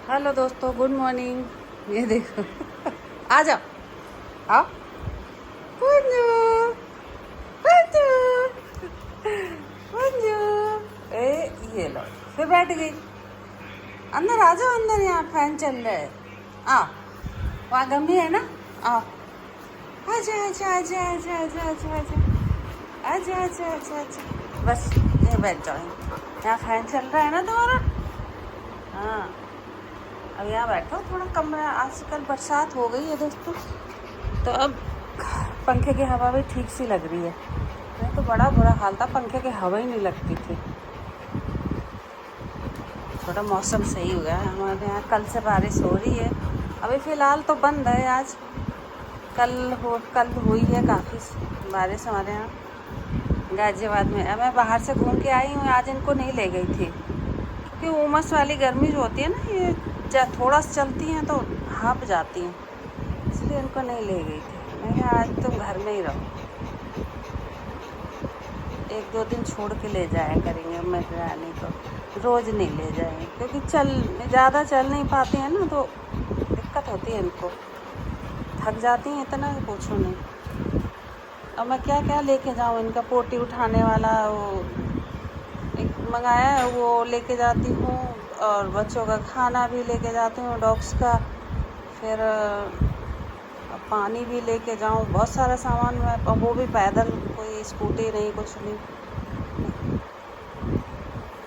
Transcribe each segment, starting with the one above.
Hello दोस्तों, good morning. ये देखो आ जाओ, आओ। मंजू, मंजू, मंजू। ए ये लो, फिर बैठ गई। अंदर आ जाओ, अंदर यहाँ फैन चल रहा है। आओ, वहाँ गमी है ना। आओ, आजा आजा आजा आजा आजा आजा आजा आजा आजा आजा आजा। बस ये बैठ जाओ, यहाँ फैन चल रहा है ना तुम्हारा। हाँ, अब यहाँ बैठो। थोड़ा कमरा, आजकल बरसात हो गई है दोस्तों, तो अब पंखे की हवा भी ठीक सी लग रही है। नहीं तो बड़ा बुरा हाल था, पंखे की हवा ही नहीं लगती थी। थोड़ा मौसम सही हो गया है हमारे यहाँ। कल से बारिश हो रही है, अभी फ़िलहाल तो बंद है। आज कल हुई है काफ़ी बारिश हमारे यहाँ गाज़ियाबाद में। अब मैं बाहर से घूम के आई हूँ, आज इनको नहीं ले गई थी क्योंकि उमस वाली गर्मी जो होती है ना, ये थोड़ा सा चलती हैं तो हाँप जाती हैं, इसलिए इनको नहीं ले गई थी। मैं कहा आज तुम घर में ही रहो, 1-2 दिन छोड़ के ले जाया करेंगे। मैं रानी को रोज़ नहीं ले जाएंगे क्योंकि ज़्यादा चल नहीं पाती हैं ना, तो दिक्कत होती है इनको, थक जाती हैं इतना कि पूछो नहीं। अब मैं क्या क्या लेके जाऊँ इनका, पोटी उठाने वाला वो एक मंगाया है, वो लेके जाती हूँ, और बच्चों का खाना भी लेके जाती हूँ, डॉग्स का। फिर पानी भी लेके जाऊँ, बहुत सारा सामान मैं, वो भी पैदल, कोई स्कूटी नहीं, कुछ नहीं,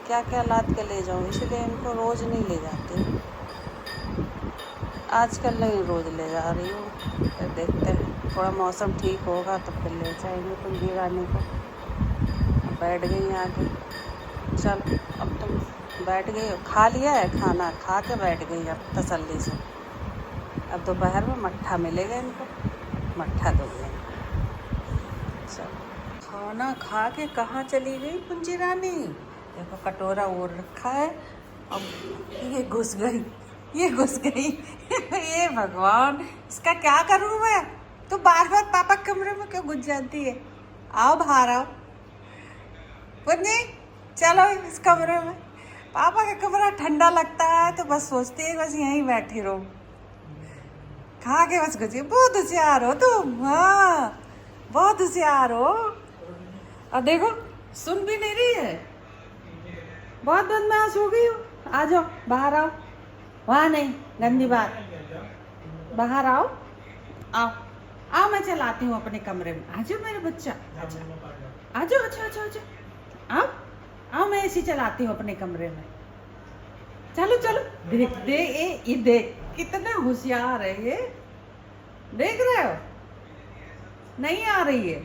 क्या क्या लाद के ले जाऊँ, इसलिए इनको रोज़ नहीं ले जाती। आजकल नहीं रोज़ ले जा रही हूँ, फिर देखते हैं, थोड़ा मौसम ठीक होगा तो फिर ले जाएंगे कुंजी रानी को। बैठ गई आके, चल अब तुम बैठ गई हो, खा लिया है खाना, खा के बैठ गई अब तसल्ली से। अब दोपहर में मट्ठा मिलेगा इनको, मट्ठा दूँगी। चल, खाना खा के कहाँ चली गई कुंजी रानी? देखो कटोरा ओढ़ रखा है, अब ये घुस गई, ये घुस गई। ये भगवान, इसका क्या करूँ मैं? तो बार बार पापा कमरे में क्यों घुस जाती है? आओ बाहर आओ कुंजी, चलो इस कमरे में। पापा का कमरा ठंडा लगता है तो बस सोचती है बस यहीं बैठी रहो, खा के बस घुसी। बहुत होशियार हो तुम, हाँ बहुत होशियार हो। और देखो सुन भी नहीं रही है, बहुत बदमाश हो गई हो। आ जाओ बाहर आओ, वहाँ नहीं, गंदी बात, बाहर आओ, आओ आओ, मैं चलाती हूँ अपने कमरे में। आ जाओ मेरे बच्चा, आ जाओ आ जाओ, अच्छा अच्छा अच्छा, आओ आओ, मैं ऐसी चलाती हूँ अपने कमरे में। चलो चलो, देख दे ये देख कितना होशियार है ये, देख रहे हो? नहीं आ रही है,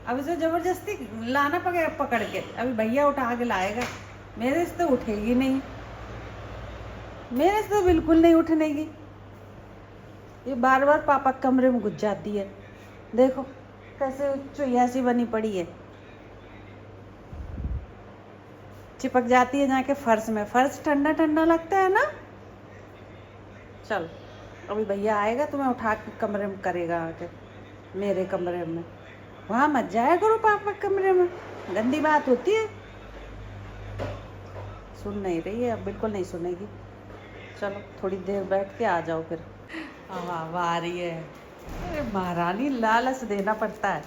अब इसे जबरदस्ती लाना पड़ेगा पकड़ के। अभी भैया उठा के लाएगा, मेरे से तो उठेगी नहीं, मेरे से तो बिल्कुल नहीं उठने की। ये बार बार पापा कमरे में घुस जाती है, देखो कैसे चुईया सी बनी पड़ी है, चिपक जाती है जाके फर्श में। फर्श ठंडा ठंडा लगता है ना। चल अभी भैया आएगा तो मैं उठा के कमरे में करेगा आके, मेरे कमरे में। वहाँ मत जाया करो पापा कमरे में, गंदी बात होती है। सुन नहीं रही है, अब बिल्कुल नहीं सुनेगी। चलो थोड़ी देर बैठ के आ जाओ फिर। अब आ रही है। अरे महारानी, लालच देना पड़ता है।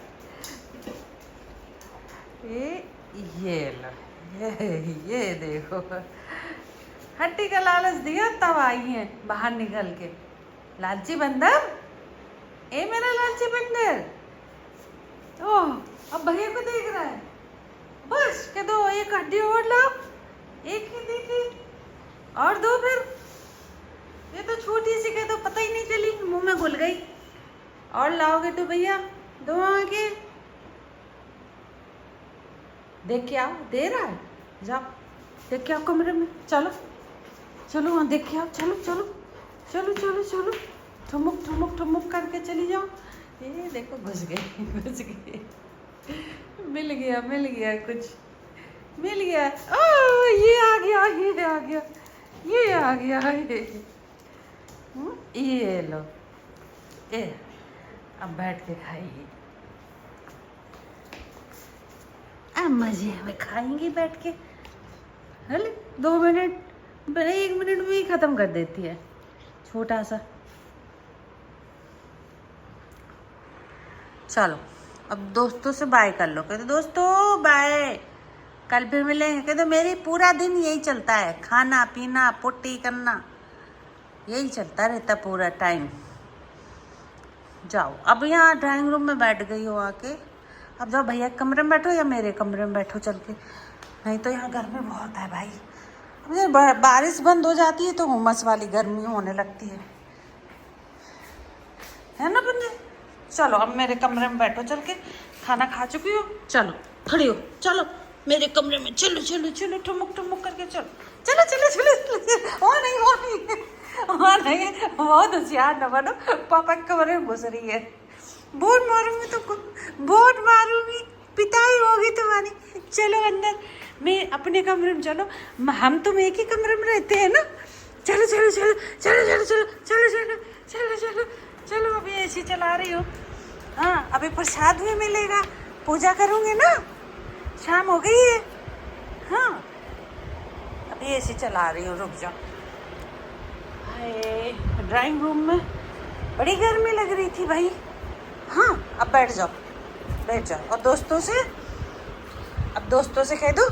ये लो, ये देखो, हट्टी का लालच दिया तब आई है बाहर निकल के। लालची बंदर, ए मेरा लालची बंदर। ओह, अब भैया को देख रहा है। बस कह दो, एक हड्डी और लाओ, एक ही देखी और दो फिर। ये तो छोटी सी, कह दो पता ही नहीं चली, मुंह में घुल गई। और लाओगे तो भैया दो आगे, देख के आओ, दे रहा है, जाओ देख के आओ कमरे में। चलो चलो वहाँ देख के आओ, चलो चलो चलो चलो चलो, ठुमुक ठुमुक ठुमुक करके चली जाओ। ये देखो घुस गई, घुस गई। मिल गया कुछ, मिल गया। ओ ये आ गया, ये आ गया, ये आ गया, ये लो, ये अब बैठ के खाइए। अब मजे में खाएंगे बैठ के। हले 2 मिनट बड़े 1 मिनट में ही ख़त्म कर देती है, छोटा सा। चलो अब दोस्तों से बाय कर लो। कहते दोस्तों बाय, कल फिर मिलेंगे। कहते मेरी पूरा दिन यही चलता है, खाना पीना पुट्टी करना, यही चलता रहता पूरा टाइम। जाओ अब यहाँ ड्राइंग रूम में बैठ गई हो आके, अब जाओ भैया के कमरे में बैठो या मेरे कमरे में बैठो चल के, नहीं तो यहाँ गर्मी बहुत है भाई। अब जब बारिश बंद हो जाती है तो उमस वाली गर्मी होने लगती है ना बंदे। चलो अब मेरे कमरे में बैठो चल के, खाना खा चुकी हो, चलो खड़ी हो, चलो मेरे कमरे में, चलो चलो चलो ठुमुक ठुमुक करके चलो चलो चलो चलो। वो नहीं वो नहीं वो नहीं, बहुत होशियार न बनो, पापा के कमरे में घुस रही है। बहुत मारूंगी तुमको, बहुत मारूंगी, पिटाई होगी तुम्हारी। चलो अंदर, मैं अपने कमरे में, चलो हम तुम एक ही कमरे में रहते हैं ना। चलो चलो चलो चलो चलो चलो चलो चलो चलो चलो चलो। अभी ऐसी चला रही हो, हाँ अभी प्रसाद भी मिलेगा, पूजा करूँगी ना, शाम हो गई है। हाँ अभी ऐसी चला रही हूँ, रुक जाओ। हाय ड्राइंग रूम में बड़ी गर्मी लग रही थी भाई। हाँ अब बैठ जाओ बैठ जाओ, और दोस्तों से, अब दोस्तों से कह दो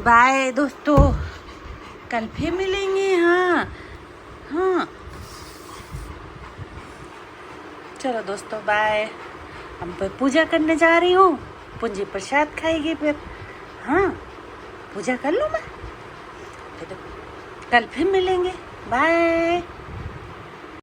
बाय दोस्तों, कल फिर मिलेंगे। हाँ हाँ चलो दोस्तों बाय, हम पे पूजा करने जा रही हूँ, पूंजी प्रसाद खाएगी फिर। हाँ पूजा कर लूँ मैं, कल फिर मिलेंगे, बाय।